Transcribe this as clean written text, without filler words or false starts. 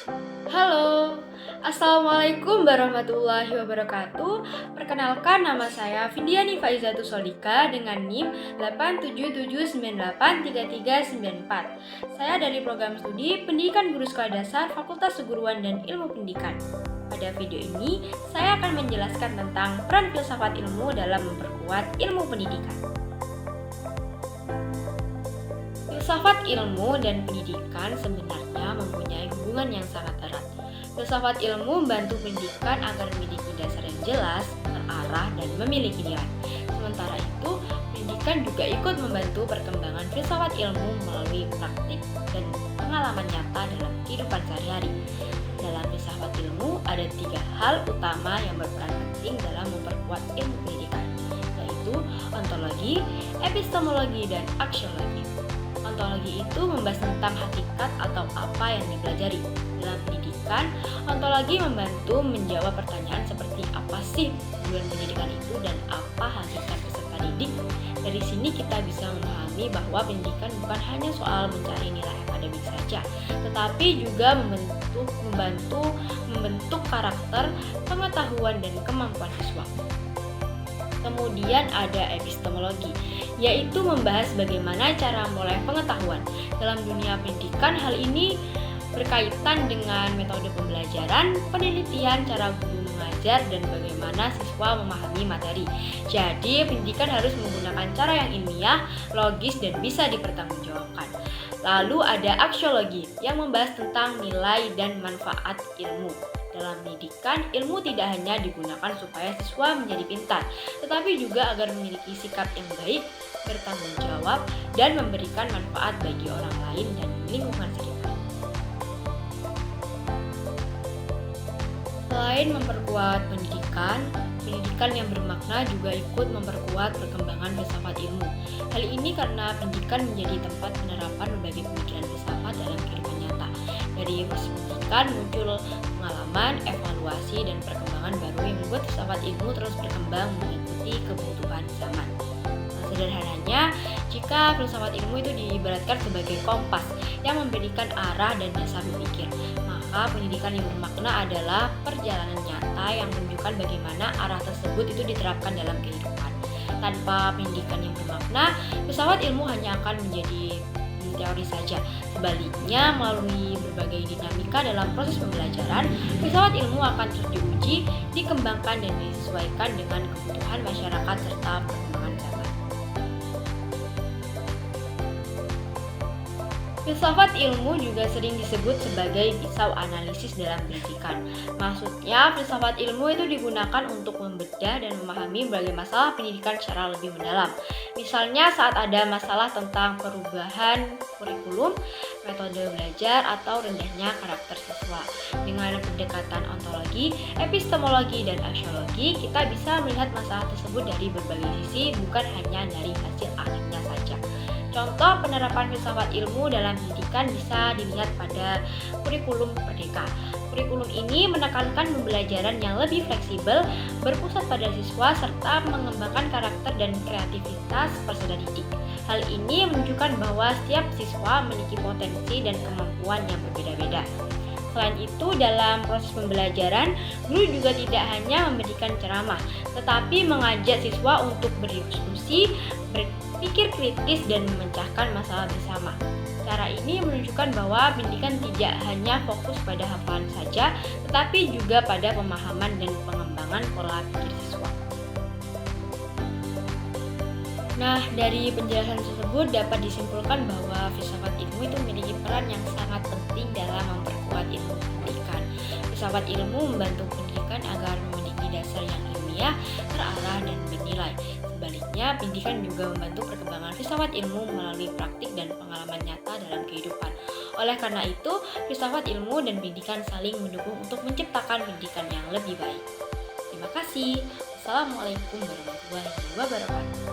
Halo, Assalamualaikum warahmatullahi wabarakatuh. Perkenalkan, nama saya Findiani Faizatul Solika dengan NIM 877983394. Saya dari program studi Pendidikan Guru Sekolah Dasar Fakultas Keguruan dan Ilmu Pendidikan. Pada video ini, saya akan menjelaskan tentang peran filsafat ilmu dalam memperkuat ilmu pendidikan. Filsafat ilmu dan pendidikan sebenarnya mempunyai hubungan yang sangat erat. Filsafat ilmu membantu pendidikan agar memiliki dasar yang jelas, terarah, dan memiliki nilai. Sementara itu, pendidikan juga ikut membantu perkembangan filsafat ilmu melalui praktik dan pengalaman nyata dalam kehidupan sehari-hari. Dalam filsafat ilmu, ada 3 hal utama yang berperan penting dalam memperkuat ilmu pendidikan, yaitu ontologi, epistemologi, dan aksiologi. Ontologi itu membahas tentang hakikat atau apa yang dipelajari. Dalam pendidikan, ontologi membantu menjawab pertanyaan seperti apa sih tujuan pendidikan itu dan apa hakikat peserta didik. Dari sini kita bisa memahami bahwa pendidikan bukan hanya soal mencari nilai akademik saja, tetapi juga membantu membentuk karakter, pengetahuan, dan kemampuan siswa. Kemudian ada epistemologi, yaitu membahas bagaimana cara memulai pengetahuan. Dalam dunia pendidikan, hal ini berkaitan dengan metode pembelajaran, penelitian, cara guru mengajar, dan bagaimana siswa memahami materi. Jadi, pendidikan harus menggunakan cara yang ilmiah, logis, dan bisa dipertanggungjawabkan. Lalu ada aksiologi yang membahas tentang nilai dan manfaat ilmu. Dalam pendidikan, ilmu tidak hanya digunakan supaya siswa menjadi pintar, tetapi juga agar memiliki sikap yang baik, bertanggung jawab, dan memberikan manfaat bagi orang lain dan lingkungan sekitar. Selain memperkuat pendidikan yang bermakna juga ikut memperkuat perkembangan filsafat ilmu. Hal ini karena pendidikan menjadi tempat penerapan berbagai pemikiran filsafat dalam kehidupan nyata. Dari proses pendidikan muncul pengalaman, evaluasi, dan perkembangan baru yang membuat filsafat ilmu terus berkembang mengikuti kebutuhan zaman. Sederhananya, jika filsafat ilmu itu diibaratkan sebagai kompas yang memberikan arah dan dasar berpikir, maka pendidikan yang bermakna adalah perjalanan nyata yang menunjukkan bagaimana arah tersebut itu diterapkan dalam kehidupan. Tanpa pendidikan yang bermakna, filsafat ilmu hanya akan menjadi teori saja. Sebaliknya, melalui berbagai dinamika dalam proses pembelajaran, filsafat ilmu akan terus diuji, dikembangkan, dan disesuaikan dengan kebutuhan masyarakat serta perkembangan zaman. Filsafat ilmu juga sering disebut sebagai pisau analisis dalam pendidikan. Maksudnya, filsafat ilmu itu digunakan untuk membedah dan memahami berbagai masalah pendidikan secara lebih mendalam. Misalnya saat ada masalah tentang perubahan kurikulum, metode belajar, atau rendahnya karakter siswa. Dengan pendekatan ontologi, epistemologi, dan aksiologi, kita bisa melihat masalah tersebut dari berbagai sisi, bukan hanya dari hasil akhirnya saja. Contoh penerapan filsafat ilmu dalam pendidikan bisa dilihat pada kurikulum Merdeka. Kurikulum ini menekankan pembelajaran yang lebih fleksibel, berpusat pada siswa, serta mengembangkan karakter dan kreativitas peserta didik. Hal ini menunjukkan bahwa setiap siswa memiliki potensi dan kemampuan yang berbeda-beda. Selain itu, dalam proses pembelajaran, guru juga tidak hanya memberikan ceramah, tetapi mengajak siswa untuk berdiskusi, berpikir kritis, dan memecahkan masalah bersama. Cara ini menunjukkan bahwa pendidikan tidak hanya fokus pada hafalan saja, tetapi juga pada pemahaman dan pengembangan pola pikir siswa. Nah, dari penjelasan tersebut dapat disimpulkan bahwa filsafat ilmu itu memiliki peran yang sangat penting dalam memperkuat ilmu pendidikan. Filsafat ilmu membantu pendidikan agar memiliki dasar yang ilmiah, terarah, dan bernilai. Sebaliknya, pendidikan juga membantu perkembangan filsafat ilmu melalui praktik dan pengalaman nyata dalam kehidupan. Oleh karena itu, filsafat ilmu dan pendidikan saling mendukung untuk menciptakan pendidikan yang lebih baik. Terima kasih. Wassalamualaikum warahmatullahi wabarakatuh.